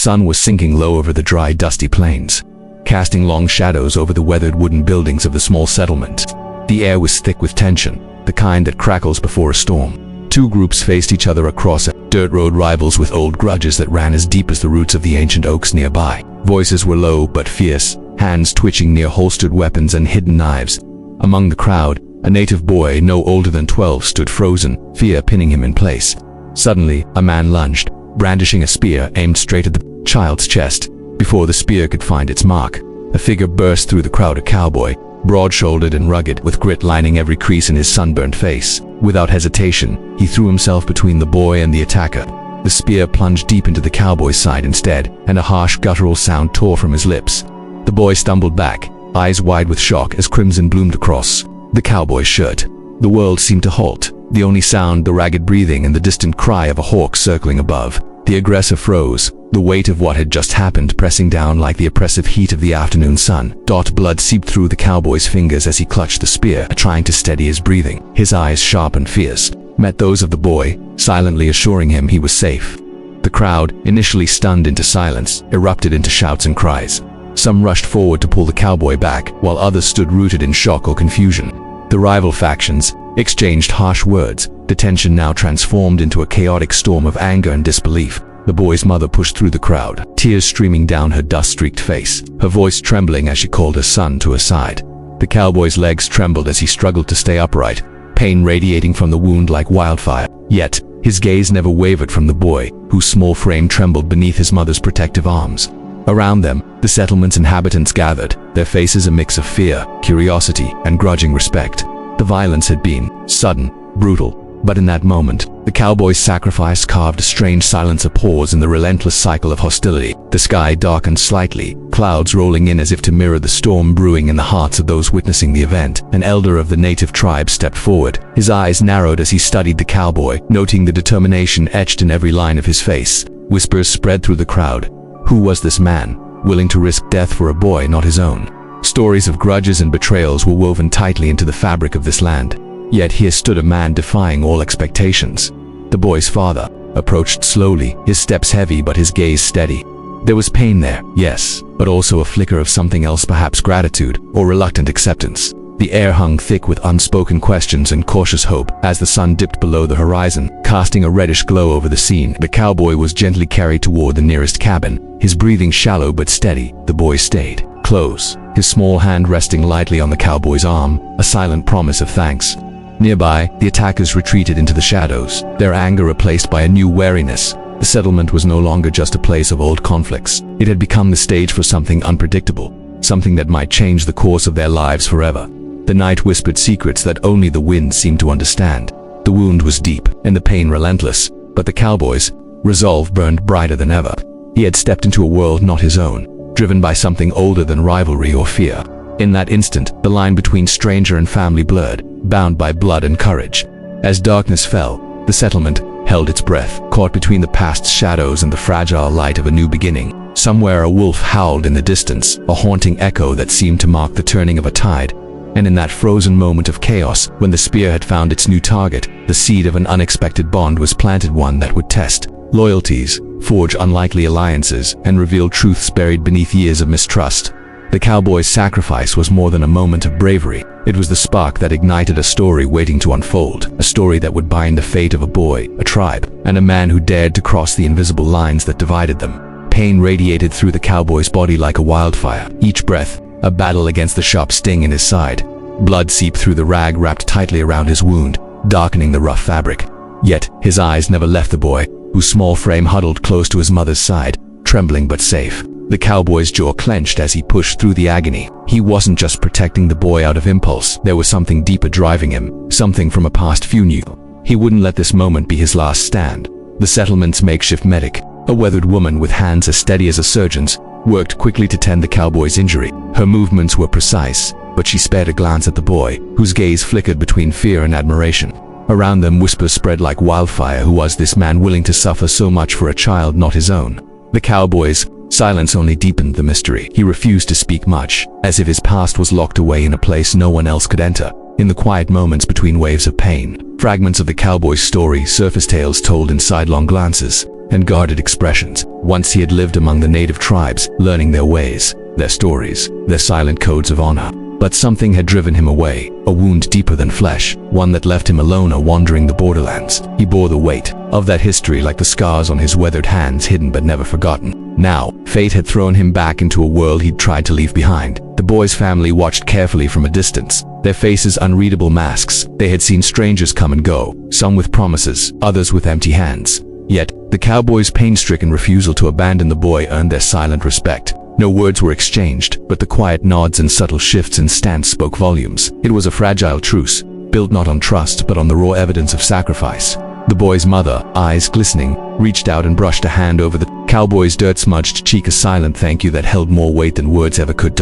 sun was sinking low over the dry, dusty plains, casting long shadows over the weathered wooden buildings of the small settlement. The air was thick with tension, the kind that crackles before a storm. Two groups faced each other across a dirt road, rivals with old grudges that ran as deep as the roots of the ancient oaks nearby. Voices were low but fierce, hands twitching near holstered weapons and hidden knives. Among the crowd, a native boy no older than 12 stood frozen, fear pinning him in place. Suddenly, a man lunged, brandishing a spear aimed straight at the child's chest. Before the spear could find its mark, a figure burst through the crowd, a cowboy, broad-shouldered and rugged, with grit lining every crease in his sunburned face. Without hesitation, he threw himself between the boy and the attacker. The spear plunged deep into the cowboy's side instead, and a harsh guttural sound tore from his lips. The boy stumbled back, eyes wide with shock as crimson bloomed across the cowboy's shirt. The world seemed to halt, the only sound the ragged breathing and the distant cry of a hawk circling above. The aggressor froze, the weight of what had just happened pressing down like the oppressive heat of the afternoon sun. Blood seeped through the cowboy's fingers as he clutched the spear, trying to steady his breathing. His eyes, sharp and fierce, met those of the boy, silently assuring him he was safe. The crowd, initially stunned into silence, erupted into shouts and cries. Some rushed forward to pull the cowboy back, while others stood rooted in shock or confusion. The rival factions exchanged harsh words, the tension now transformed into a chaotic storm of anger and disbelief. The boy's mother pushed through the crowd, tears streaming down her dust-streaked face, her voice trembling as she called her son to her side. The cowboy's legs trembled as he struggled to stay upright, pain radiating from the wound like wildfire. Yet, his gaze never wavered from the boy, whose small frame trembled beneath his mother's protective arms. Around them, the settlement's inhabitants gathered, their faces a mix of fear, curiosity, and grudging respect. The violence had been sudden, brutal, but in that moment, the cowboy's sacrifice carved a strange silence, a pause in the relentless cycle of hostility. The sky darkened slightly, clouds rolling in as if to mirror the storm brewing in the hearts of those witnessing the event. An elder of the native tribe stepped forward, his eyes narrowed as he studied the cowboy, noting the determination etched in every line of his face. Whispers spread through the crowd. Who was this man, willing to risk death for a boy not his own? Stories of grudges and betrayals were woven tightly into the fabric of this land. Yet here stood a man defying all expectations. The boy's father approached slowly, his steps heavy but his gaze steady. There was pain there, yes, but also a flicker of something else, perhaps gratitude or reluctant acceptance. The air hung thick with unspoken questions and cautious hope as the sun dipped below the horizon, casting a reddish glow over the scene. The cowboy was gently carried toward the nearest cabin, his breathing shallow but steady. The boy stayed close, his small hand resting lightly on the cowboy's arm, a silent promise of thanks. Nearby, the attackers retreated into the shadows, their anger replaced by a new wariness. The settlement was no longer just a place of old conflicts. It had become the stage for something unpredictable, something that might change the course of their lives forever. The night whispered secrets that only the wind seemed to understand. The wound was deep, and the pain relentless, but the cowboy's resolve burned brighter than ever. He had stepped into a world not his own, driven by something older than rivalry or fear. In that instant, the line between stranger and family blurred, bound by blood and courage. As darkness fell, the settlement held its breath, caught between the past's shadows and the fragile light of a new beginning. Somewhere a wolf howled in the distance, a haunting echo that seemed to mark the turning of a tide. And in that frozen moment of chaos, when the spear had found its new target, the seed of an unexpected bond was planted, one that would test loyalties, forge unlikely alliances, and reveal truths buried beneath years of mistrust. The cowboy's sacrifice was more than a moment of bravery. It was the spark that ignited a story waiting to unfold, a story that would bind the fate of a boy, a tribe, and a man who dared to cross the invisible lines that divided them. Pain radiated through the cowboy's body like a wildfire, each breath a battle against the sharp sting in his side. Blood seeped through the rag wrapped tightly around his wound, darkening the rough fabric. Yet, his eyes never left the boy, whose small frame huddled close to his mother's side, trembling but safe. The cowboy's jaw clenched as he pushed through the agony. He wasn't just protecting the boy out of impulse. There was something deeper driving him, something from a past few knew. He wouldn't let this moment be his last stand. The settlement's makeshift medic, a weathered woman with hands as steady as a surgeon's, worked quickly to tend the cowboy's injury. Her movements were precise, but she spared a glance at the boy, whose gaze flickered between fear and admiration. Around them, whispers spread like wildfire. Who was this man willing to suffer so much for a child not his own? The cowboy's silence only deepened the mystery. He refused to speak much, as if his past was locked away in a place no one else could enter. In the quiet moments between waves of pain, fragments of the cowboy's story surfaced, tales told in sidelong glances. and guarded expressions. Once he had lived among the native tribes, learning their ways, their stories, their silent codes of honor. But something had driven him away, a wound deeper than flesh, one that left him alone or wandering the borderlands. He bore the weight of that history like the scars on his weathered hands, hidden but never forgotten. Now, fate had thrown him back into a world he'd tried to leave behind. The boy's family watched carefully from a distance, their faces unreadable masks. They had seen strangers come and go, some with promises, others with empty hands. Yet, the cowboy's pain-stricken refusal to abandon the boy earned their silent respect. No words were exchanged, but the quiet nods and subtle shifts in stance spoke volumes. It was a fragile truce, built not on trust but on the raw evidence of sacrifice. The boy's mother, eyes glistening, reached out and brushed a hand over the cowboy's dirt-smudged cheek, a silent thank you that held more weight than words ever could.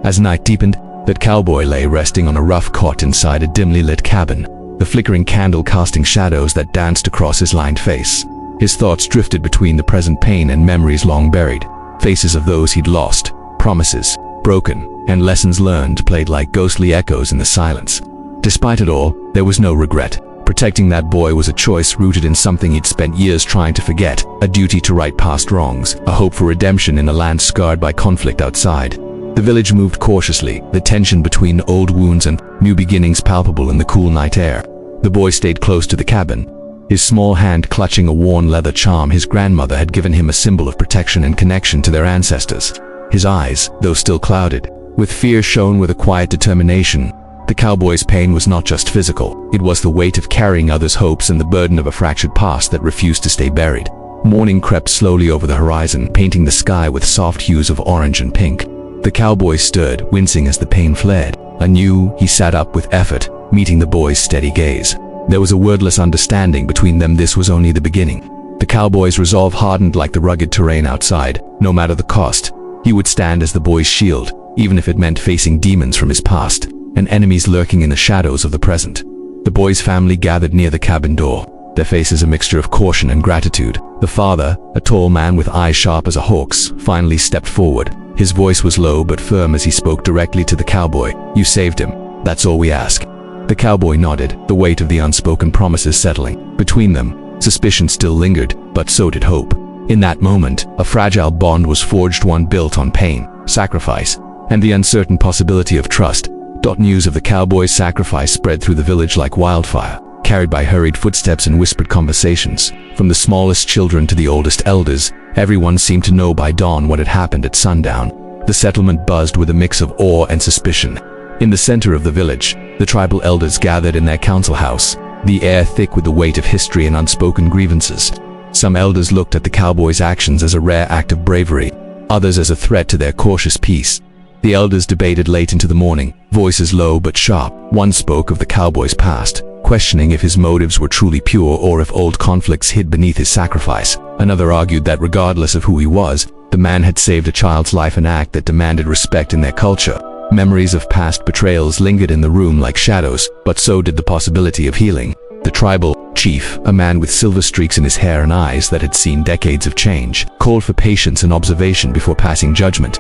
As night deepened, that cowboy lay resting on a rough cot inside a dimly lit cabin, the flickering candle casting shadows that danced across his lined face. His thoughts drifted between the present pain and memories long buried. Faces of those he'd lost, promises broken, and lessons learned played like ghostly echoes in the silence. Despite it all, there was no regret. Protecting that boy was a choice rooted in something he'd spent years trying to forget, a duty to right past wrongs, a hope for redemption in a land scarred by conflict outside. The village moved cautiously, the tension between old wounds and new beginnings palpable in the cool night air. The boy stayed close to the cabin, his small hand clutching a worn leather charm his grandmother had given him, a symbol of protection and connection to their ancestors. His eyes, though still clouded with fear, shone with a quiet determination. The cowboy's pain was not just physical, it was the weight of carrying others' hopes and the burden of a fractured past that refused to stay buried. Morning crept slowly over the horizon, painting the sky with soft hues of orange and pink. The cowboy stood, wincing as the pain fled. Anew, he sat up with effort, meeting the boy's steady gaze. There was a wordless understanding between them. This was only the beginning. The cowboy's resolve hardened like the rugged terrain outside. No matter the cost, he would stand as the boy's shield, even if it meant facing demons from his past and enemies lurking in the shadows of the present. The boy's family gathered near the cabin door, their faces a mixture of caution and gratitude. The father, a tall man with eyes sharp as a hawk's, finally stepped forward. His voice was low but firm as he spoke directly to the cowboy. "You saved him. That's all we ask." The cowboy nodded, the weight of the unspoken promises settling. Between them, suspicion still lingered, but so did hope. In that moment, a fragile bond was forged, one built on pain, sacrifice, and the uncertain possibility of trust. News of the cowboy's sacrifice spread through the village like wildfire, carried by hurried footsteps and whispered conversations. From the smallest children to the oldest elders, everyone seemed to know by dawn what had happened at sundown. The settlement buzzed with a mix of awe and suspicion. In the center of the village, the tribal elders gathered in their council house, the air thick with the weight of history and unspoken grievances. Some elders looked at the cowboy's actions as a rare act of bravery, others as a threat to their cautious peace. The elders debated late into the morning, voices low but sharp. One spoke of the cowboy's past, questioning if his motives were truly pure or if old conflicts hid beneath his sacrifice. Another argued that regardless of who he was, the man had saved a child's life, an act that demanded respect in their culture. Memories of past betrayals lingered in the room like shadows, but so did the possibility of healing. The tribal chief, a man with silver streaks in his hair and eyes that had seen decades of change, called for patience and observation before passing judgment.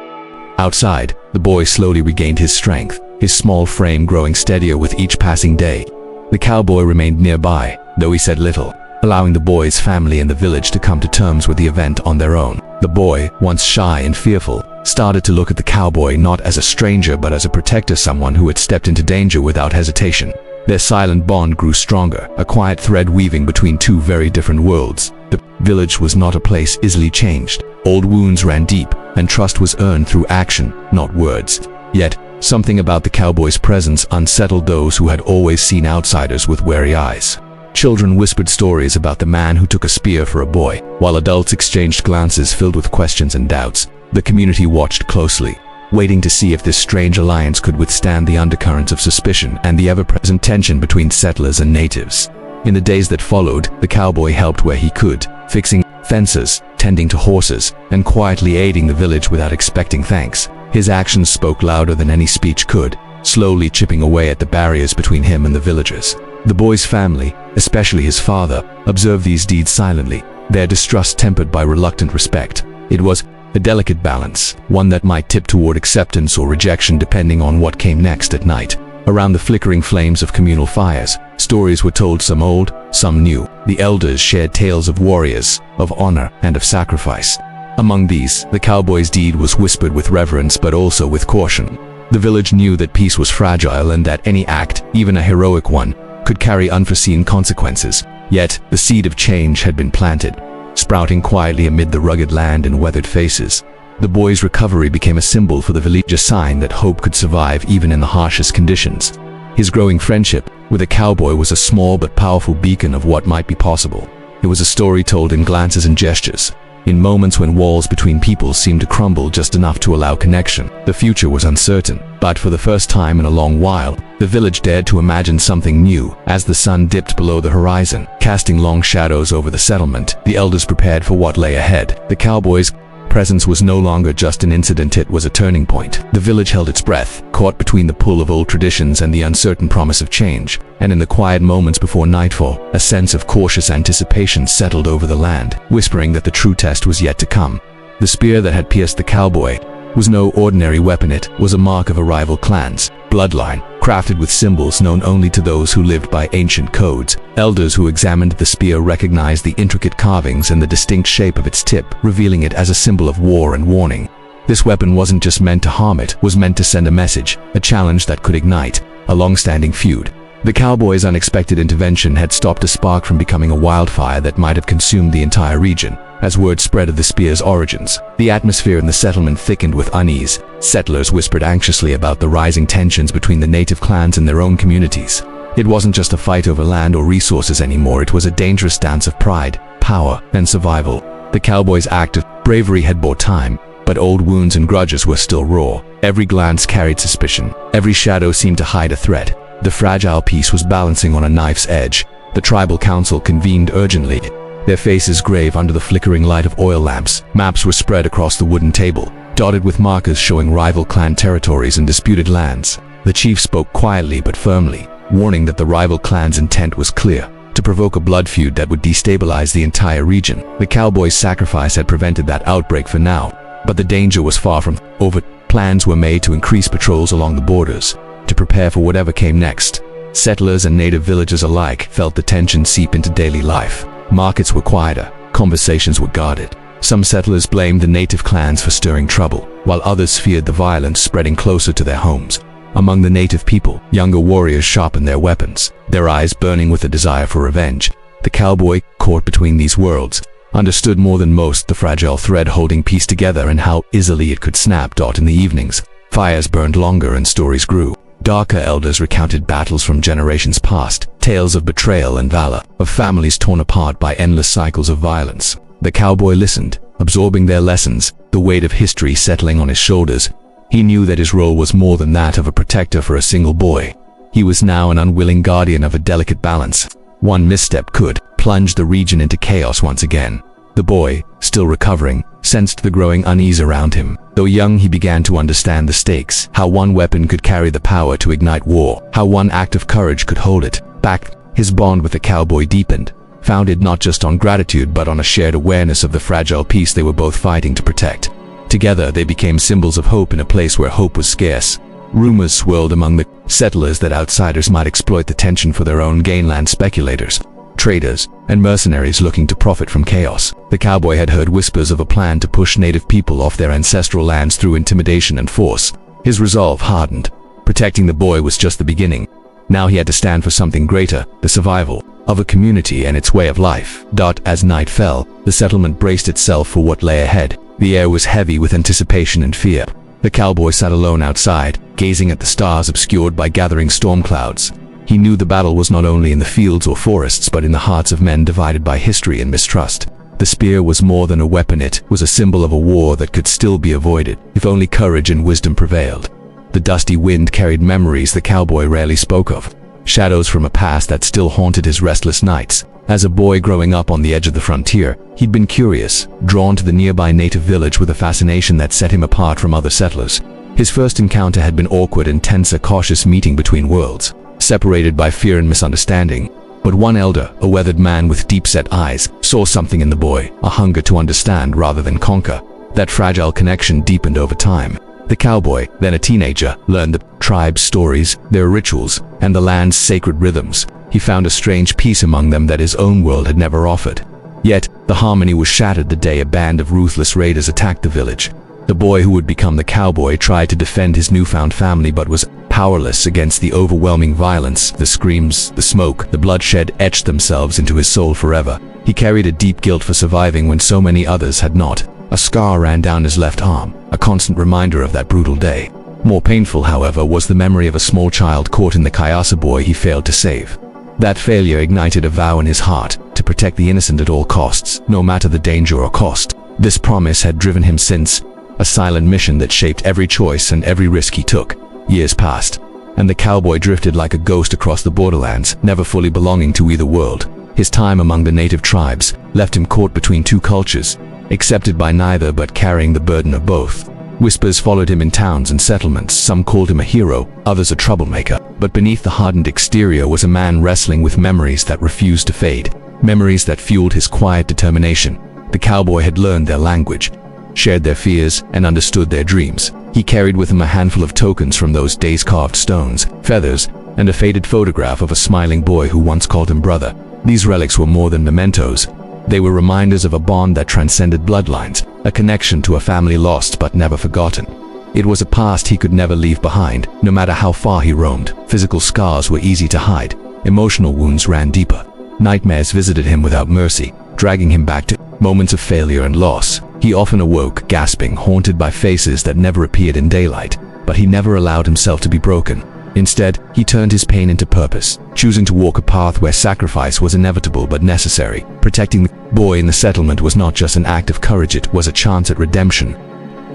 Outside, the boy slowly regained his strength, his small frame growing steadier with each passing day. The cowboy remained nearby, though he said little, allowing the boy's family and the village to come to terms with the event on their own. The boy, once shy and fearful, started to look at the cowboy not as a stranger but as a protector, someone who had stepped into danger without hesitation. Their silent bond grew stronger, a quiet thread weaving between two very different worlds. The village was not a place easily changed. Old wounds ran deep, and trust was earned through action, not words. Yet, something about the cowboy's presence unsettled those who had always seen outsiders with wary eyes. Children whispered stories about the man who took a spear for a boy, while adults exchanged glances filled with questions and doubts. The community watched closely, waiting to see if this strange alliance could withstand the undercurrents of suspicion and the ever-present tension between settlers and natives. In the days that followed, the cowboy helped where he could, fixing fences, tending to horses, and quietly aiding the village without expecting thanks. His actions spoke louder than any speech could, slowly chipping away at the barriers between him and the villagers. The boy's family, especially his father, observed these deeds silently, their distrust tempered by reluctant respect. It was a delicate balance, one that might tip toward acceptance or rejection depending on what came next at night. Around the flickering flames of communal fires, stories were told, some old, some new. The elders shared tales of warriors, of honor, and of sacrifice. Among these, the cowboy's deed was whispered with reverence but also with caution. The village knew that peace was fragile and that any act, even a heroic one, could carry unforeseen consequences. Yet, the seed of change had been planted, sprouting quietly amid the rugged land and weathered faces. The boy's recovery became a symbol for the village, a sign that hope could survive even in the harshest conditions. His growing friendship with a cowboy was a small but powerful beacon of what might be possible. It was a story told in glances and gestures, in moments when walls between people seemed to crumble just enough to allow connection. The future was uncertain, but for the first time in a long while, the village dared to imagine something new. As the sun dipped below the horizon, casting long shadows over the settlement, the elders prepared for what lay ahead. The cowboy's presence was no longer just an incident, it was a turning point. The village held its breath, caught between the pull of old traditions and the uncertain promise of change. And in the quiet moments before nightfall, a sense of cautious anticipation settled over the land, whispering that the true test was yet to come. The spear that had pierced the cowboy was no ordinary weapon. It was a mark of a rival clan's bloodline, crafted with symbols known only to those who lived by ancient codes. Elders who examined the spear recognized the intricate carvings and the distinct shape of its tip, revealing it as a symbol of war and warning. This weapon wasn't just meant to harm, it was meant to send a message, a challenge that could ignite a long-standing feud. The cowboy's unexpected intervention had stopped a spark from becoming a wildfire that might have consumed the entire region. As word spread of the spear's origins, the atmosphere in the settlement thickened with unease. Settlers whispered anxiously about the rising tensions between the native clans and their own communities. It wasn't just a fight over land or resources anymore, it was a dangerous dance of pride, power, and survival. The cowboy's act of bravery had bought time, but old wounds and grudges were still raw. Every glance carried suspicion. Every shadow seemed to hide a threat. The fragile peace was balancing on a knife's edge. The tribal council convened urgently, their faces grave under the flickering light of oil lamps. Maps were spread across the wooden table, dotted with markers showing rival clan territories and disputed lands. The chief spoke quietly but firmly, warning that the rival clan's intent was clear: to provoke a blood feud that would destabilize the entire region. The cowboy's sacrifice had prevented that outbreak for now, but the danger was far from over. Plans were made to increase patrols along the borders, to prepare for whatever came next. Settlers and native villagers alike felt the tension seep into daily life. Markets were quieter, conversations were guarded. Some settlers blamed the native clans for stirring trouble, while others feared the violence spreading closer to their homes. Among the native people, younger warriors sharpened their weapons, their eyes burning with a desire for revenge. The cowboy, caught between these worlds, understood more than most the fragile thread holding peace together and how easily it could snap. In the evenings, fires burned longer and stories grew. Darker elders recounted battles from generations past, tales of betrayal and valor, of families torn apart by endless cycles of violence. The cowboy listened, absorbing their lessons, the weight of history settling on his shoulders. He knew that his role was more than that of a protector for a single boy. He was now an unwilling guardian of a delicate balance. One misstep could plunge the region into chaos once again. The boy, still recovering, sensed the growing unease around him. Though young, he began to understand the stakes, how one weapon could carry the power to ignite war, how one act of courage could hold it back. His bond with the cowboy deepened, founded not just on gratitude but on a shared awareness of the fragile peace they were both fighting to protect. Together, they became symbols of hope in a place where hope was scarce. Rumors swirled among the settlers that outsiders might exploit the tension for their own gain. Land speculators, traders, and mercenaries looking to profit from chaos. The cowboy had heard whispers of a plan to push native people off their ancestral lands through intimidation and force. His resolve hardened. Protecting the boy was just the beginning. Now he had to stand for something greater, the survival of a community and its way of life. As night fell, the settlement braced itself for what lay ahead. The air was heavy with anticipation and fear. The cowboy sat alone outside, gazing at the stars obscured by gathering storm clouds. He knew the battle was not only in the fields or forests but in the hearts of men divided by history and mistrust. The spear was more than a weapon, it was a symbol of a war that could still be avoided, if only courage and wisdom prevailed. The dusty wind carried memories the cowboy rarely spoke of, shadows from a past that still haunted his restless nights. As a boy growing up on the edge of the frontier, he'd been curious, drawn to the nearby native village with a fascination that set him apart from other settlers. His first encounter had been awkward and tense, a cautious meeting between worlds, separated by fear and misunderstanding. But one elder, a weathered man with deep-set eyes, saw something in the boy, a hunger to understand rather than conquer. That fragile connection deepened over time. The cowboy, then a teenager, learned the tribe's stories, their rituals, and the land's sacred rhythms. He found a strange peace among them that his own world had never offered. Yet, the harmony was shattered the day a band of ruthless raiders attacked the village. The boy who would become the cowboy tried to defend his newfound family but was powerless against the overwhelming violence. The screams, the smoke, the bloodshed etched themselves into his soul forever. He carried a deep guilt for surviving when so many others had not. A scar ran down his left arm, a constant reminder of that brutal day. More painful, however, was the memory of a small child caught in the Kayasa boy he failed to save. That failure ignited a vow in his heart to protect the innocent at all costs, no matter the danger or cost. This promise had driven him since, a silent mission that shaped every choice and every risk he took. Years passed, and the cowboy drifted like a ghost across the borderlands, never fully belonging to either world. His time among the native tribes left him caught between two cultures, accepted by neither but carrying the burden of both. Whispers followed him in towns and settlements. Some called him a hero, others a troublemaker. But beneath the hardened exterior was a man wrestling with memories that refused to fade, memories that fueled his quiet determination. The cowboy had learned their language, shared their fears, and understood their dreams. He carried with him a handful of tokens from those days: carved stones, feathers, and a faded photograph of a smiling boy who once called him brother. These relics were more than mementos. They were reminders of a bond that transcended bloodlines, a connection to a family lost but never forgotten. It was a past he could never leave behind, no matter how far he roamed. Physical scars were easy to hide. Emotional wounds ran deeper. Nightmares visited him without mercy, dragging him back to moments of failure and loss. He often awoke, gasping, haunted by faces that never appeared in daylight. But he never allowed himself to be broken. Instead, he turned his pain into purpose, choosing to walk a path where sacrifice was inevitable but necessary. Protecting the boy in the settlement was not just an act of courage, it was a chance at redemption.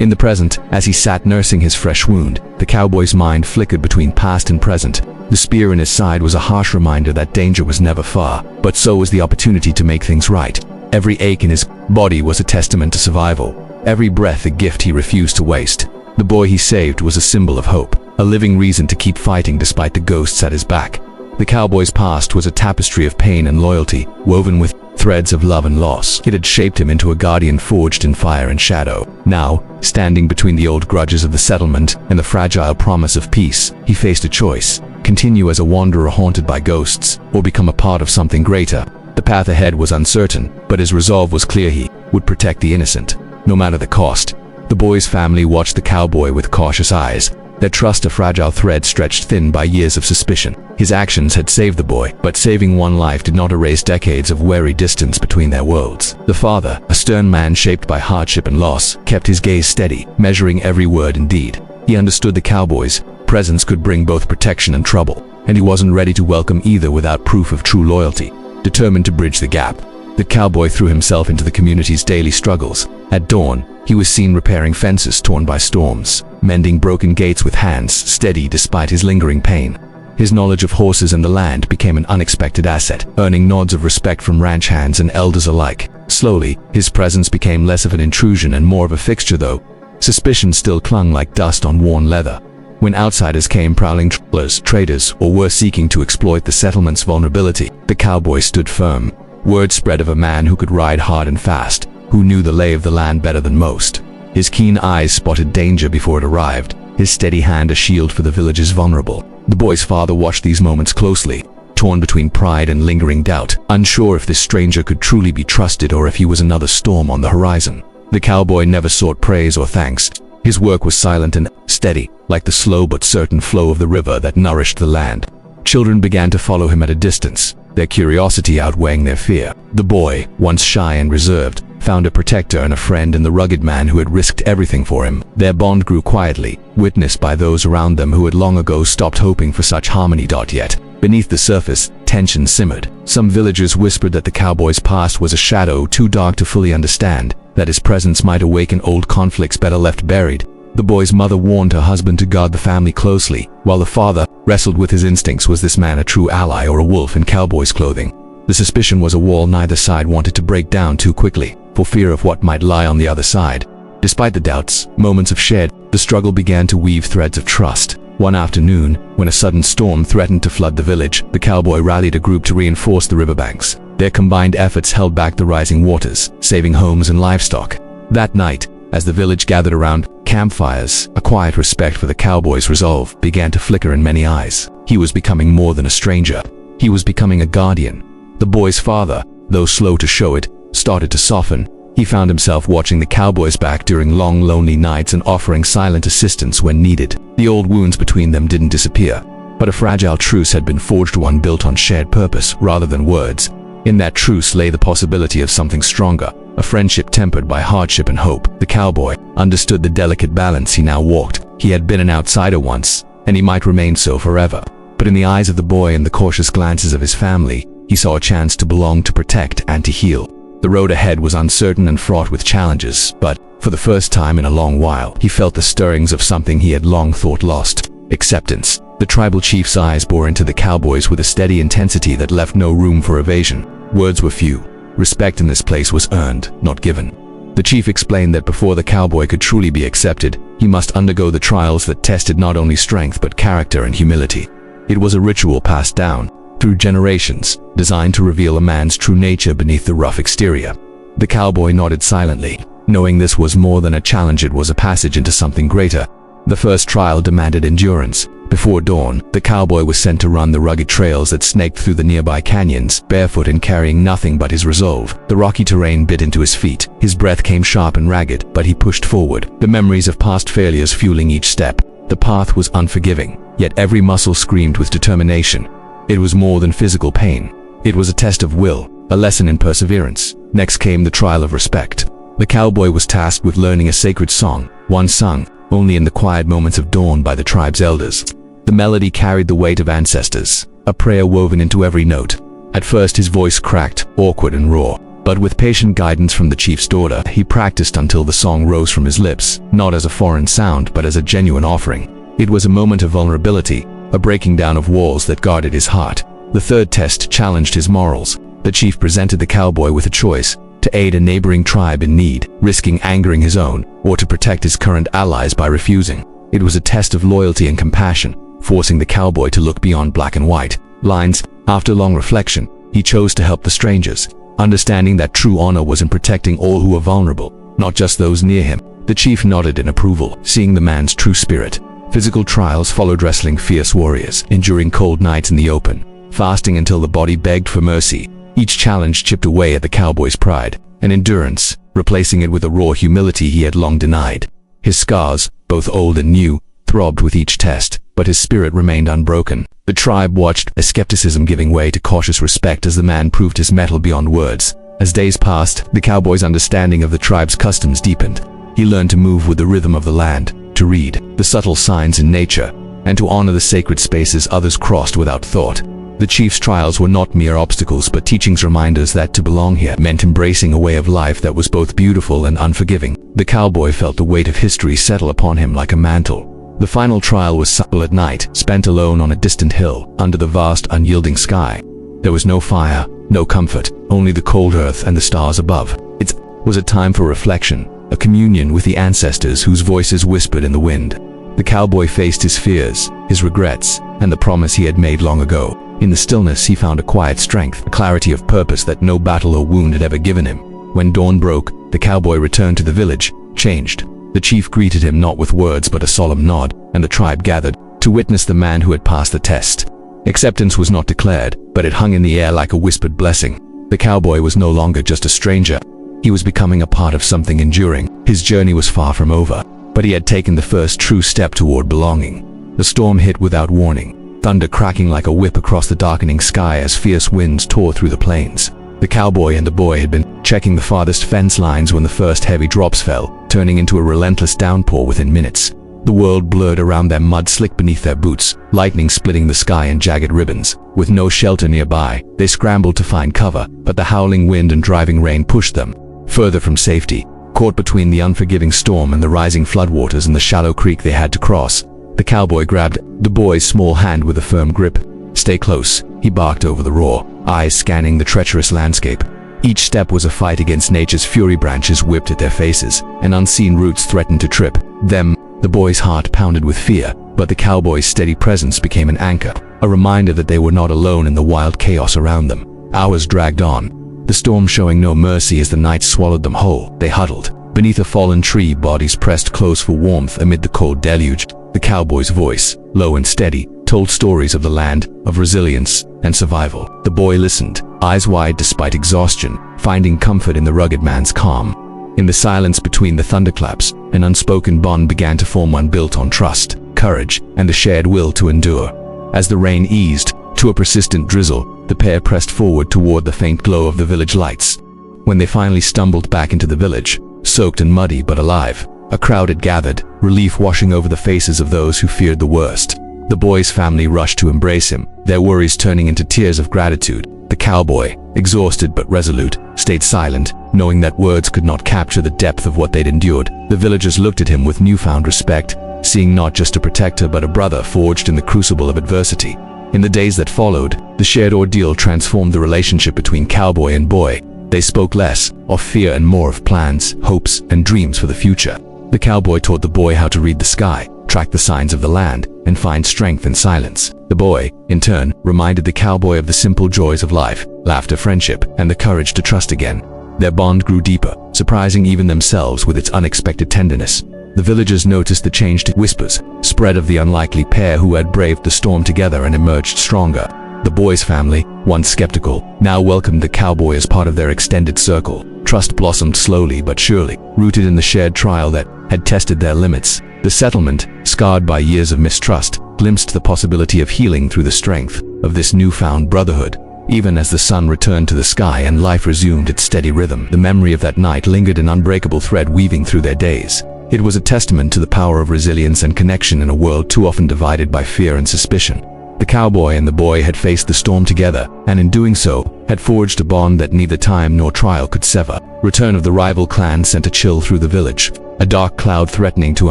In the present, as he sat nursing his fresh wound, the cowboy's mind flickered between past and present. The spear in his side was a harsh reminder that danger was never far, but so was the opportunity to make things right. Every ache in his body was a testament to survival, every breath a gift he refused to waste. The boy he saved was a symbol of hope, a living reason to keep fighting despite the ghosts at his back. The cowboy's past was a tapestry of pain and loyalty, woven with threads of love and loss. It had shaped him into a guardian forged in fire and shadow. Now, standing between the old grudges of the settlement and the fragile promise of peace, he faced a choice: continue as a wanderer haunted by ghosts, or become a part of something greater. The path ahead was uncertain, but his resolve was clear: he would protect the innocent, no matter the cost. The boy's family watched the cowboy with cautious eyes, their trust a fragile thread stretched thin by years of suspicion. His actions had saved the boy, but saving one life did not erase decades of wary distance between their worlds. The father, a stern man shaped by hardship and loss, kept his gaze steady, measuring every word and deed. He understood the cowboy's presence could bring both protection and trouble, and he wasn't ready to welcome either without proof of true loyalty. Determined to bridge the gap, the cowboy threw himself into the community's daily struggles. At dawn, he was seen repairing fences torn by storms, mending broken gates with hands steady despite his lingering pain. His knowledge of horses and the land became an unexpected asset, earning nods of respect from ranch hands and elders alike. Slowly, his presence became less of an intrusion and more of a fixture, though suspicion still clung like dust on worn leather. When outsiders came prowling, travelers, traders, or were seeking to exploit the settlement's vulnerability, the cowboy stood firm. Word spread of a man who could ride hard and fast, who knew the lay of the land better than most. His keen eyes spotted danger before it arrived, his steady hand a shield for the village's vulnerable. The boy's father watched these moments closely, torn between pride and lingering doubt, unsure if this stranger could truly be trusted or if he was another storm on the horizon. The cowboy never sought praise or thanks. His work was silent and steady, like the slow but certain flow of the river that nourished the land. Children began to follow him at a distance, their curiosity outweighing their fear. The boy, once shy and reserved, found a protector and a friend in the rugged man who had risked everything for him. Their bond grew quietly, witnessed by those around them who had long ago stopped hoping for such harmony. Yet, beneath the surface, tension simmered. Some villagers whispered that the cowboy's past was a shadow too dark to fully understand, that his presence might awaken old conflicts better left buried. The boy's mother warned her husband to guard the family closely, while the father wrestled with his instincts. Was this man a true ally or a wolf in cowboy's clothing? The suspicion was a wall neither side wanted to break down too quickly, for fear of what might lie on the other side. Despite the doubts, moments of shared, the struggle began to weave threads of trust. One afternoon, when a sudden storm threatened to flood the village, the cowboy rallied a group to reinforce the riverbanks. Their combined efforts held back the rising waters, saving homes and livestock. That night, As the village gathered around campfires, a quiet respect for the cowboy's resolve began to flicker in many eyes. He was becoming more than a stranger. He was becoming a guardian. The boy's father, though slow to show it, started to soften. He found himself watching the cowboy's back during long, lonely nights and offering silent assistance when needed. The old wounds between them didn't disappear, but a fragile truce had been forged, one built on shared purpose rather than words. In that truce lay the possibility of something stronger, a friendship tempered by hardship and hope. The cowboy understood the delicate balance he now walked. He had been an outsider once, and he might remain so forever. But in the eyes of the boy and the cautious glances of his family, he saw a chance to belong, to protect, and to heal. The road ahead was uncertain and fraught with challenges, but for the first time in a long while, he felt the stirrings of something he had long thought lost: acceptance. The tribal chief's eyes bore into the cowboy's with a steady intensity that left no room for evasion. Words were few. Respect in this place was earned, not given. The chief explained that before the cowboy could truly be accepted, he must undergo the trials that tested not only strength but character and humility. It was a ritual passed down through generations, designed to reveal a man's true nature beneath the rough exterior. The cowboy nodded silently, knowing this was more than a challenge, it was a passage into something greater. The first trial demanded endurance. Before dawn, the cowboy was sent to run the rugged trails that snaked through the nearby canyons, barefoot and carrying nothing but his resolve. The rocky terrain bit into his feet. His breath came sharp and ragged, but he pushed forward, the memories of past failures fueling each step. The path was unforgiving, yet every muscle screamed with determination. It was more than physical pain. It was a test of will, a lesson in perseverance. Next came the trial of respect. The cowboy was tasked with learning a sacred song, one sung only in the quiet moments of dawn by the tribe's elders. The melody carried the weight of ancestors, a prayer woven into every note. At first his voice cracked, awkward and raw, but with patient guidance from the chief's daughter, he practiced until the song rose from his lips, not as a foreign sound but as a genuine offering. It was a moment of vulnerability, a breaking down of walls that guarded his heart. The third test challenged his morals. The chief presented the cowboy with a choice: to aid a neighboring tribe in need, risking angering his own, or to protect his current allies by refusing. It was a test of loyalty and compassion, forcing the cowboy to look beyond black and white lines. After long reflection, he chose to help the strangers, understanding that true honor was in protecting all who were vulnerable, not just those near him. The chief nodded in approval, seeing the man's true spirit. Physical trials followed, wrestling fierce warriors, enduring cold nights in the open, fasting until the body begged for mercy. Each challenge chipped away at the cowboy's pride and endurance, replacing it with a raw humility he had long denied. His scars, both old and new, throbbed with each test, but his spirit remained unbroken. The tribe watched, a skepticism giving way to cautious respect as the man proved his mettle beyond words. As days passed, the cowboy's understanding of the tribe's customs deepened. He learned to move with the rhythm of the land, to read the subtle signs in nature, and to honor the sacred spaces others crossed without thought. The chief's trials were not mere obstacles but teachings, reminders that to belong here meant embracing a way of life that was both beautiful and unforgiving. The cowboy felt the weight of history settle upon him like a mantle. The final trial was supple at night, spent alone on a distant hill, under the vast unyielding sky. There was no fire, no comfort, only the cold earth and the stars above. It was a time for reflection, a communion with the ancestors whose voices whispered in the wind. The cowboy faced his fears, his regrets, and the promise he had made long ago. In the stillness he found a quiet strength, a clarity of purpose that no battle or wound had ever given him. When dawn broke, the cowboy returned to the village, changed. The chief greeted him not with words but a solemn nod, and the tribe gathered to witness the man who had passed the test. Acceptance was not declared, but it hung in the air like a whispered blessing. The cowboy was no longer just a stranger. He was becoming a part of something enduring. His journey was far from over, but he had taken the first true step toward belonging. The storm hit without warning, thunder cracking like a whip across the darkening sky as fierce winds tore through the plains. The cowboy and the boy had been checking the farthest fence lines when the first heavy drops fell, turning into a relentless downpour within minutes. The world blurred around them, mud slick beneath their boots, lightning splitting the sky in jagged ribbons. With no shelter nearby, they scrambled to find cover, but the howling wind and driving rain pushed them further from safety. Caught between the unforgiving storm and the rising floodwaters and the shallow creek they had to cross, the cowboy grabbed the boy's small hand with a firm grip. "Stay close," he barked over the roar, eyes scanning the treacherous landscape. Each step was a fight against nature's fury. Branches whipped at their faces, and unseen roots threatened to trip them. The boy's heart pounded with fear, but the cowboy's steady presence became an anchor, a reminder that they were not alone in the wild chaos around them. Hours dragged on, the storm showing no mercy as the night swallowed them whole. They huddled Beneath a fallen tree, bodies pressed close for warmth amid the cold deluge. The cowboy's voice, low and steady, told stories of the land, of resilience and survival. The boy listened, eyes wide despite exhaustion, finding comfort in the rugged man's calm. In the silence between the thunderclaps, an unspoken bond began to form, one built on trust, courage, and the shared will to endure. As the rain eased to a persistent drizzle, the pair pressed forward toward the faint glow of the village lights. When they finally stumbled back into the village, soaked and muddy but alive, a crowd had gathered, relief washing over the faces of those who feared the worst. The boy's family rushed to embrace him, their worries turning into tears of gratitude. The cowboy, exhausted but resolute, stayed silent, knowing that words could not capture the depth of what they'd endured. The villagers looked at him with newfound respect, seeing not just a protector but a brother forged in the crucible of adversity. In the days that followed, the shared ordeal transformed the relationship between cowboy and boy. They spoke less of fear and more of plans, hopes, and dreams for the future. The cowboy taught the boy how to read the sky, track the signs of the land, and find strength in silence. The boy, in turn, reminded the cowboy of the simple joys of life, laughter, friendship, and the courage to trust again. Their bond grew deeper, surprising even themselves with its unexpected tenderness. The villagers noticed the changed whispers spread of the unlikely pair who had braved the storm together and emerged stronger. The boy's family, once skeptical, now welcomed the cowboy as part of their extended circle. Trust blossomed slowly but surely, rooted in the shared trial that had tested their limits. The settlement, scarred by years of mistrust, glimpsed the possibility of healing through the strength of this newfound brotherhood. Even as the sun returned to the sky and life resumed its steady rhythm, the memory of that night lingered, an unbreakable thread weaving through their days. It was a testament to the power of resilience and connection in a world too often divided by fear and suspicion. The cowboy and the boy had faced the storm together, and in doing so, had forged a bond that neither time nor trial could sever. Return of the rival clan sent a chill through the village, a dark cloud threatening to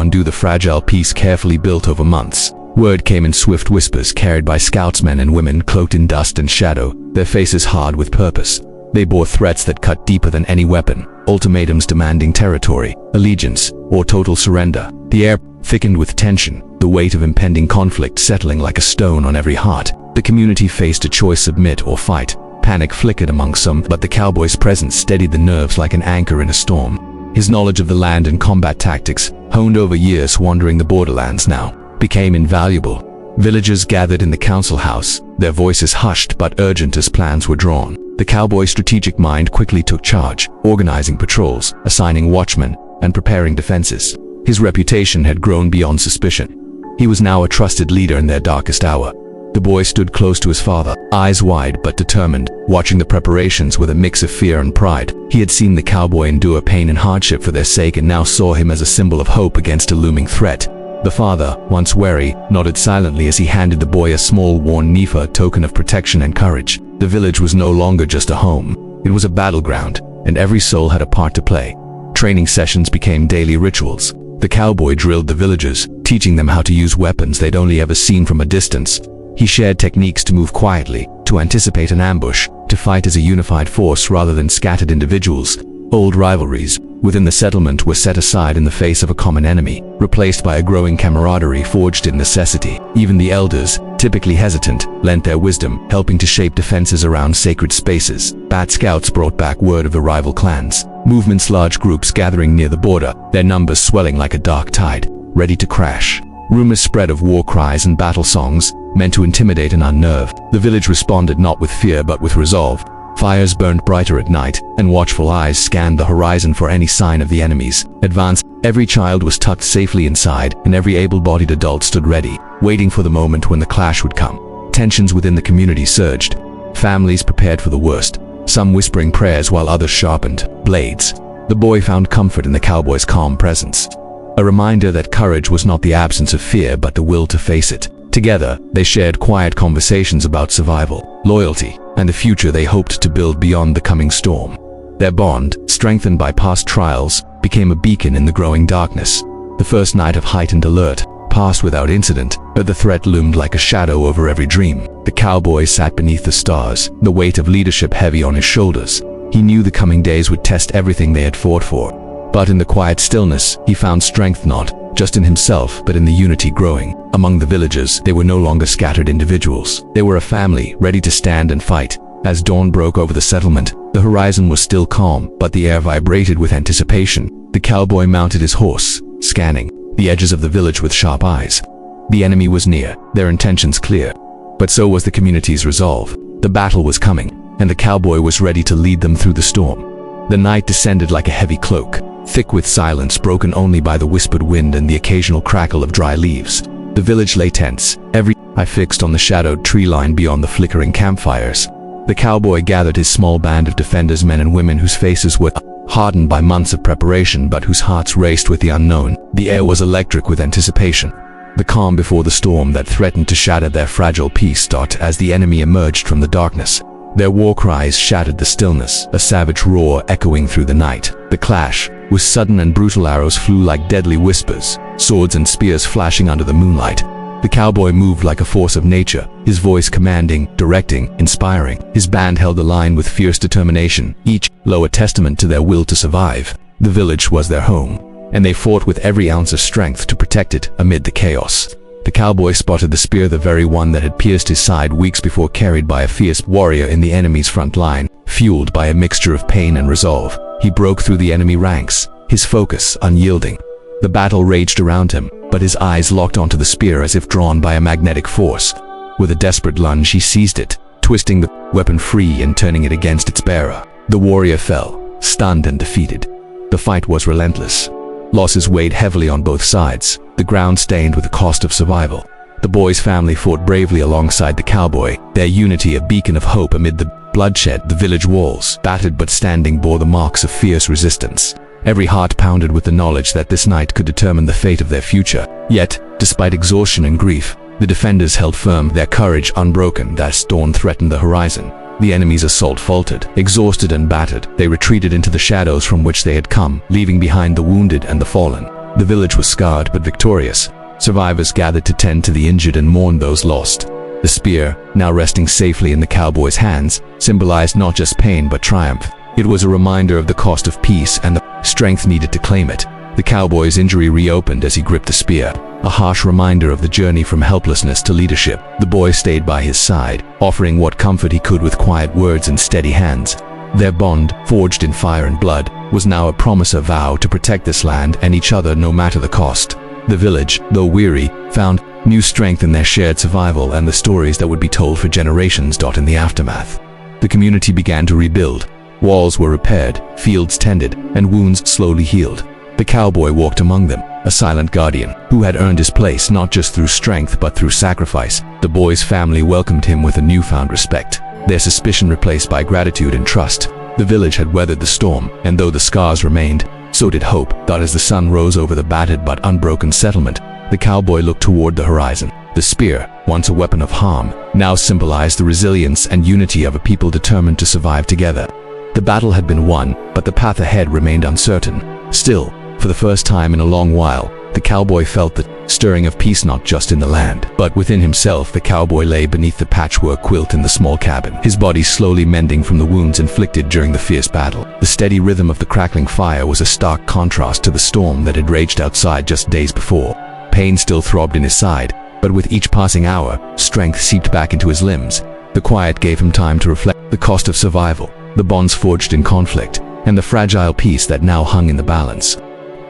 undo the fragile peace carefully built over months. Word came in swift whispers carried by scoutsmen and women cloaked in dust and shadow, their faces hard with purpose. They bore threats that cut deeper than any weapon, ultimatums demanding territory, allegiance, or total surrender. The air thickened with tension, the weight of impending conflict settling like a stone on every heart. The community faced a choice: submit or fight. Panic flickered among some, but the cowboy's presence steadied the nerves like an anchor in a storm. His knowledge of the land and combat tactics, honed over years wandering the borderlands now, became invaluable. Villagers gathered in the council house, their voices hushed but urgent as plans were drawn. The cowboy's strategic mind quickly took charge, organizing patrols, assigning watchmen, and preparing defenses. His reputation had grown beyond suspicion. He was now a trusted leader in their darkest hour. The boy stood close to his father, eyes wide but determined, watching the preparations with a mix of fear and pride. He had seen the cowboy endure pain and hardship for their sake and now saw him as a symbol of hope against a looming threat. The father, once wary, nodded silently as he handed the boy a small worn nifa, a token of protection and courage. The village was no longer just a home. It was a battleground, and every soul had a part to play. Training sessions became daily rituals. The cowboy drilled the villagers, teaching them how to use weapons they'd only ever seen from a distance. He shared techniques to move quietly, to anticipate an ambush, to fight as a unified force rather than scattered individuals. Old rivalries within the settlement were set aside in the face of a common enemy, replaced by a growing camaraderie forged in necessity. Even the elders, typically hesitant, lent their wisdom, helping to shape defenses around sacred spaces. Bat scouts brought back word of the rival clans, movements, large groups gathering near the border, their numbers swelling like a dark tide, ready to crash. Rumors spread of war cries and battle songs, meant to intimidate and unnerve. The village responded not with fear but with resolve. Fires burned brighter at night, and watchful eyes scanned the horizon for any sign of the enemy's advance. Every child was tucked safely inside, and every able-bodied adult stood ready, waiting for the moment when the clash would come. Tensions within the community surged. Families prepared for the worst, some whispering prayers while others sharpened blades. The boy found comfort in the cowboy's calm presence, a reminder that courage was not the absence of fear but the will to face it. Together, they shared quiet conversations about survival, loyalty, and the future they hoped to build beyond the coming storm. Their bond, strengthened by past trials, became a beacon in the growing darkness. The first night of heightened alert passed without incident, but the threat loomed like a shadow over every dream. The cowboy sat beneath the stars, the weight of leadership heavy on his shoulders. He knew the coming days would test everything they had fought for. But in the quiet stillness, he found strength not just in himself but in the unity growing. Among the villagers, they were no longer scattered individuals. They were a family, ready to stand and fight. As dawn broke over the settlement, the horizon was still calm, but the air vibrated with anticipation. The cowboy mounted his horse, scanning the edges of the village with sharp eyes. The enemy was near, their intentions clear. But so was the community's resolve. The battle was coming, and the cowboy was ready to lead them through the storm. The night descended like a heavy cloak, thick with silence broken only by the whispered wind and the occasional crackle of dry leaves. The village lay tense, every eye fixed on the shadowed tree line beyond the flickering campfires. The cowboy gathered his small band of defenders, men and women whose faces were hardened by months of preparation but whose hearts raced with the unknown. The air was electric with anticipation, the calm before the storm that threatened to shatter their fragile peace. As the enemy emerged from the darkness, their war cries shattered the stillness, a savage roar echoing through the night. The clash was sudden and brutal. Arrows flew like deadly whispers, swords and spears flashing under the moonlight. The cowboy moved like a force of nature, his voice commanding, directing, inspiring. His band held the line with fierce determination, each a testament to their will to survive. The village was their home, and they fought with every ounce of strength to protect it amid the chaos. The cowboy spotted the spear, the very one that had pierced his side weeks before, carried by a fierce warrior in the enemy's front line. Fueled by a mixture of pain and resolve, he broke through the enemy ranks, his focus unyielding. The battle raged around him, but his eyes locked onto the spear as if drawn by a magnetic force. With a desperate lunge, he seized it, twisting the weapon free and turning it against its bearer. The warrior fell, stunned and defeated. The fight was relentless. Losses weighed heavily on both sides, the ground stained with the cost of survival. The boy's family fought bravely alongside the cowboy, their unity a beacon of hope amid the bloodshed. The village walls, battered but standing, bore the marks of fierce resistance. Every heart pounded with the knowledge that this night could determine the fate of their future. Yet, despite exhaustion and grief, the defenders held firm, their courage unbroken as dawn threatened the horizon. The enemy's assault faltered. Exhausted and battered, they retreated into the shadows from which they had come, leaving behind the wounded and the fallen. The village was scarred but victorious. Survivors gathered to tend to the injured and mourn those lost. The spear, now resting safely in the cowboy's hands, symbolized not just pain but triumph. It was a reminder of the cost of peace and the strength needed to claim it. The cowboy's injury reopened as he gripped the spear, a harsh reminder of the journey from helplessness to leadership. The boy stayed by his side, offering what comfort he could with quiet words and steady hands. Their bond, forged in fire and blood, was now a promise, a vow to protect this land and each other no matter the cost. The village, though weary, found new strength in their shared survival and the stories that would be told for generations. In the aftermath, the community began to rebuild. Walls were repaired, fields tended, and wounds slowly healed. The cowboy walked among them, a silent guardian, who had earned his place not just through strength but through sacrifice. The boy's family welcomed him with a newfound respect, their suspicion replaced by gratitude and trust. The village had weathered the storm, and though the scars remained, so did hope. As the sun rose over the battered but unbroken settlement, the cowboy looked toward the horizon. The spear, once a weapon of harm, now symbolized the resilience and unity of a people determined to survive together. The battle had been won, but the path ahead remained uncertain. Still, for the first time in a long while, the cowboy felt the stirring of peace not just in the land, but within himself. The cowboy lay beneath the patchwork quilt in the small cabin, his body slowly mending from the wounds inflicted during the fierce battle. The steady rhythm of the crackling fire was a stark contrast to the storm that had raged outside just days before. Pain still throbbed in his side, but with each passing hour, strength seeped back into his limbs. The quiet gave him time to reflect the cost of survival, the bonds forged in conflict, and the fragile peace that now hung in the balance.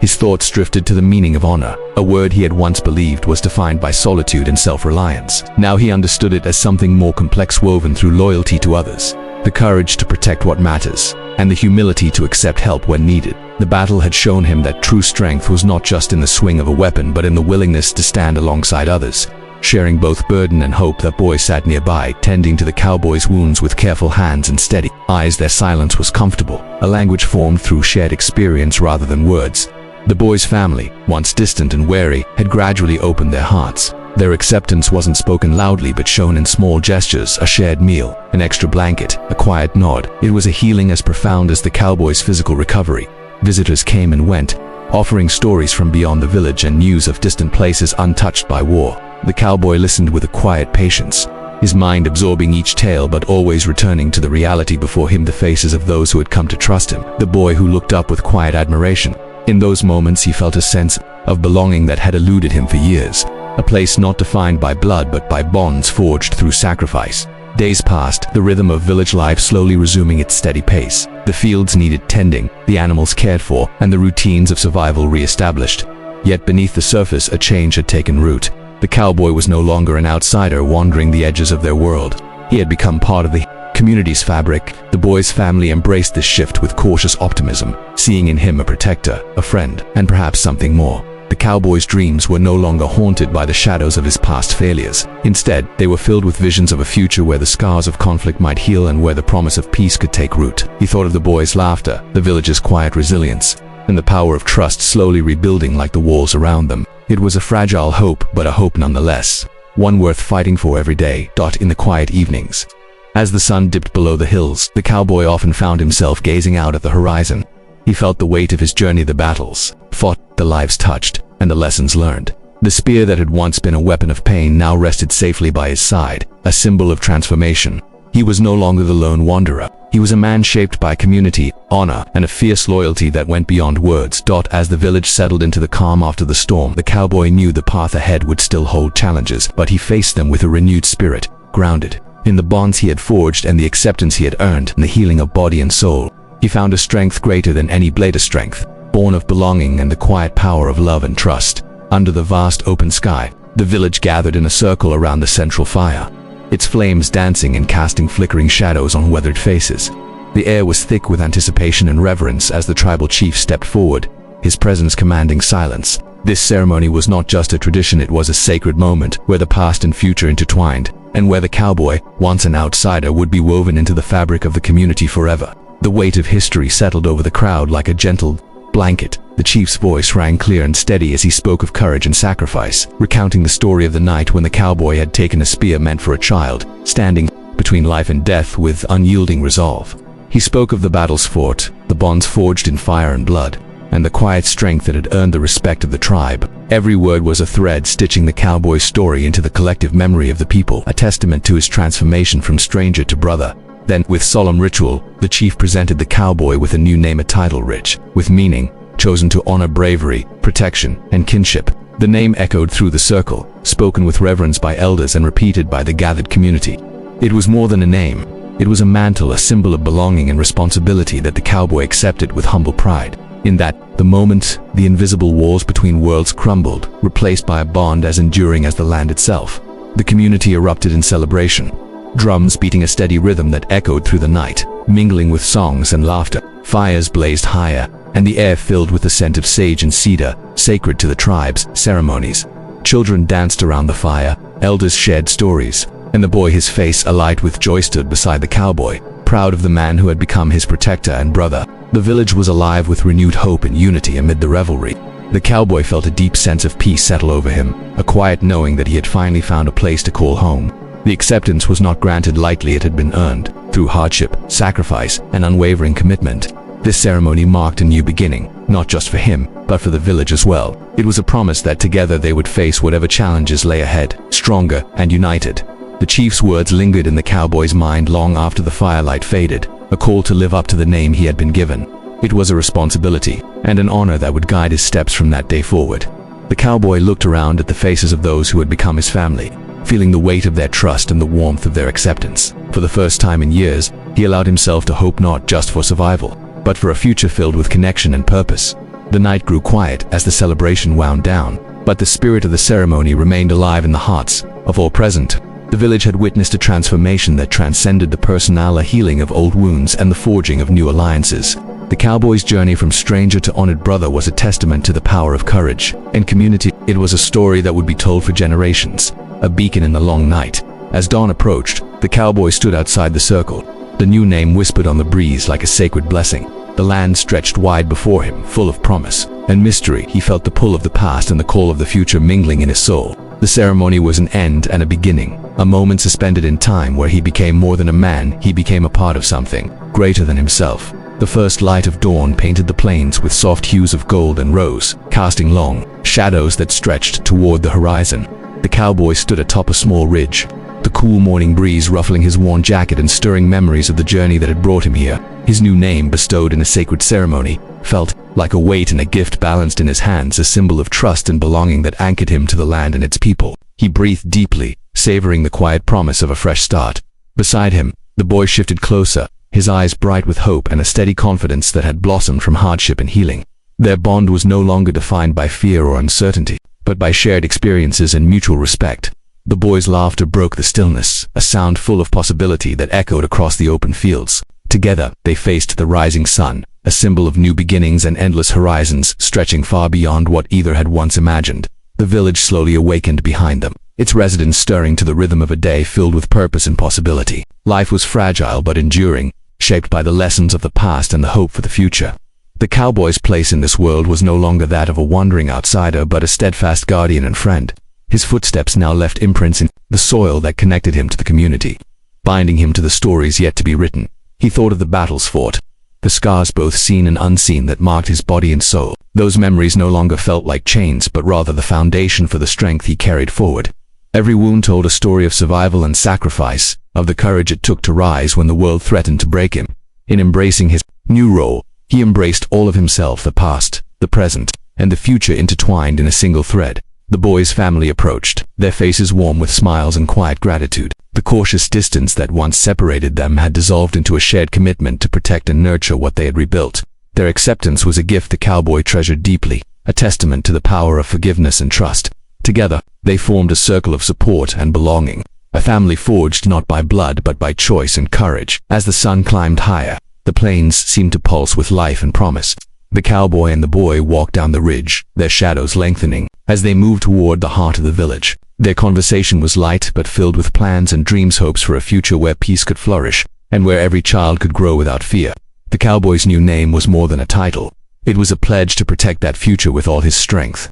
His thoughts drifted to the meaning of honor, a word he had once believed was defined by solitude and self-reliance. Now he understood it as something more complex, woven through loyalty to others, the courage to protect what matters, and the humility to accept help when needed. The battle had shown him that true strength was not just in the swing of a weapon but in the willingness to stand alongside others, sharing both burden and hope. The boy sat nearby, tending to the cowboy's wounds with careful hands and steady eyes. Their silence was comfortable, a language formed through shared experience rather than words. The boy's family, once distant and wary, had gradually opened their hearts. Their acceptance wasn't spoken loudly but shown in small gestures, a shared meal, an extra blanket, a quiet nod. It was a healing as profound as the cowboy's physical recovery. Visitors came and went, offering stories from beyond the village and news of distant places untouched by war. The cowboy listened with a quiet patience, his mind absorbing each tale but always returning to the reality before him, the faces of those who had come to trust him, the boy who looked up with quiet admiration. In those moments he felt a sense of belonging that had eluded him for years, a place not defined by blood but by bonds forged through sacrifice. Days passed, the rhythm of village life slowly resuming its steady pace. The fields needed tending, the animals cared for, and the routines of survival re-established. Yet beneath the surface, a change had taken root. The cowboy was no longer an outsider wandering the edges of their world. He had become part of the community's fabric. The boy's family embraced this shift with cautious optimism, seeing in him a protector, a friend, and perhaps something more. The cowboy's dreams were no longer haunted by the shadows of his past failures. Instead, they were filled with visions of a future where the scars of conflict might heal and where the promise of peace could take root. He thought of the boy's laughter, the village's quiet resilience, and the power of trust slowly rebuilding like the walls around them. It was a fragile hope, but a hope nonetheless, one worth fighting for every day. In the quiet evenings, as the sun dipped below the hills, the cowboy often found himself gazing out at the horizon. He felt the weight of his journey, the battles fought, the lives touched, and the lessons learned. The spear that had once been a weapon of pain now rested safely by his side, a symbol of transformation. He was no longer the lone wanderer. He was a man shaped by community, honor, and a fierce loyalty that went beyond words. As the village settled into the calm after the storm, the cowboy knew the path ahead would still hold challenges, but he faced them with a renewed spirit, grounded in the bonds he had forged and the acceptance he had earned, and the healing of body and soul. He found a strength greater than any blade of strength, born of belonging and the quiet power of love and trust. Under the vast open sky, the village gathered in a circle around the central fire, its flames dancing and casting flickering shadows on weathered faces. The air was thick with anticipation and reverence as the tribal chief stepped forward, his presence commanding silence. This ceremony was not just a tradition, it was a sacred moment where the past and future intertwined, and where the cowboy, once an outsider, would be woven into the fabric of the community forever. The weight of history settled over the crowd like a gentle blanket. The chief's voice rang clear and steady as he spoke of courage and sacrifice, recounting the story of the night when the cowboy had taken a spear meant for a child, standing between life and death with unyielding resolve. He spoke of the battles fought, the bonds forged in fire and blood, and the quiet strength that had earned the respect of the tribe. Every word was a thread stitching the cowboy's story into the collective memory of the people, a testament to his transformation from stranger to brother. Then, with solemn ritual, the chief presented the cowboy with a new name, a title rich with meaning, chosen to honor bravery, protection, and kinship. The name echoed through the circle, spoken with reverence by elders and repeated by the gathered community. It was more than a name. It was a mantle, a symbol of belonging and responsibility that the cowboy accepted with humble pride. In the moment, the invisible walls between worlds crumbled, replaced by a bond as enduring as the land itself. The community erupted in celebration, drums beating a steady rhythm that echoed through the night, mingling with songs and laughter. Fires blazed higher, and the air filled with the scent of sage and cedar, sacred to the tribe's ceremonies. Children danced around the fire, elders shared stories, and the boy, his face alight with joy, stood beside the cowboy, proud of the man who had become his protector and brother. The village was alive with renewed hope and unity amid the revelry. The cowboy felt a deep sense of peace settle over him, a quiet knowing that he had finally found a place to call home. The acceptance was not granted lightly, it had been earned through hardship, sacrifice, and unwavering commitment. This ceremony marked a new beginning, not just for him, but for the village as well. It was a promise that together they would face whatever challenges lay ahead, stronger and united. The chief's words lingered in the cowboy's mind long after the firelight faded, a call to live up to the name he had been given. It was a responsibility, and an honor that would guide his steps from that day forward. The cowboy looked around at the faces of those who had become his family, feeling the weight of their trust and the warmth of their acceptance. For the first time in years, he allowed himself to hope not just for survival, but for a future filled with connection and purpose. The night grew quiet as the celebration wound down, but the spirit of the ceremony remained alive in the hearts of all present. The village had witnessed a transformation that transcended the personal, a healing of old wounds and the forging of new alliances. The cowboy's journey from stranger to honored brother was a testament to the power of courage and community. It was a story that would be told for generations, a beacon in the long night. As dawn approached, the cowboy stood outside the circle. The new name whispered on the breeze like a sacred blessing. The land stretched wide before him, full of promise and mystery. He felt the pull of the past and the call of the future mingling in his soul. The ceremony was an end and a beginning, a moment suspended in time where he became more than a man. He became a part of something greater than himself. The first light of dawn painted the plains with soft hues of gold and rose, casting long shadows that stretched toward the horizon. The cowboy stood atop a small ridge, the cool morning breeze ruffling his worn jacket and stirring memories of the journey that had brought him here. His new name, bestowed in a sacred ceremony, felt like a weight and a gift balanced in his hands, a symbol of trust and belonging that anchored him to the land and its people. He breathed deeply, savoring the quiet promise of a fresh start. Beside him, the boy shifted closer, his eyes bright with hope and a steady confidence that had blossomed from hardship and healing. Their bond was no longer defined by fear or uncertainty, but by shared experiences and mutual respect. The boy's laughter broke the stillness, a sound full of possibility that echoed across the open fields. Together, they faced the rising sun, a symbol of new beginnings and endless horizons stretching far beyond what either had once imagined. The village slowly awakened behind them, its residents stirring to the rhythm of a day filled with purpose and possibility. Life was fragile but enduring, shaped by the lessons of the past and the hope for the future. The cowboy's place in this world was no longer that of a wandering outsider but a steadfast guardian and friend. His footsteps now left imprints in the soil that connected him to the community, binding him to the stories yet to be written. He thought of the battles fought, the scars both seen and unseen that marked his body and soul. Those memories no longer felt like chains but rather the foundation for the strength he carried forward. Every wound told a story of survival and sacrifice, of the courage it took to rise when the world threatened to break him. In embracing his new role, he embraced all of himself, the past, the present, and the future intertwined in a single thread. The boy's family approached, their faces warm with smiles and quiet gratitude. The cautious distance that once separated them had dissolved into a shared commitment to protect and nurture what they had rebuilt. Their acceptance was a gift the cowboy treasured deeply, a testament to the power of forgiveness and trust. Together, they formed a circle of support and belonging, a family forged not by blood but by choice and courage. As the sun climbed higher, the plains seemed to pulse with life and promise. The cowboy and the boy walked down the ridge, their shadows lengthening, as they moved toward the heart of the village. Their conversation was light but filled with plans and dreams, hopes for a future where peace could flourish, and where every child could grow without fear. The cowboy's new name was more than a title. It was a pledge to protect that future with all his strength.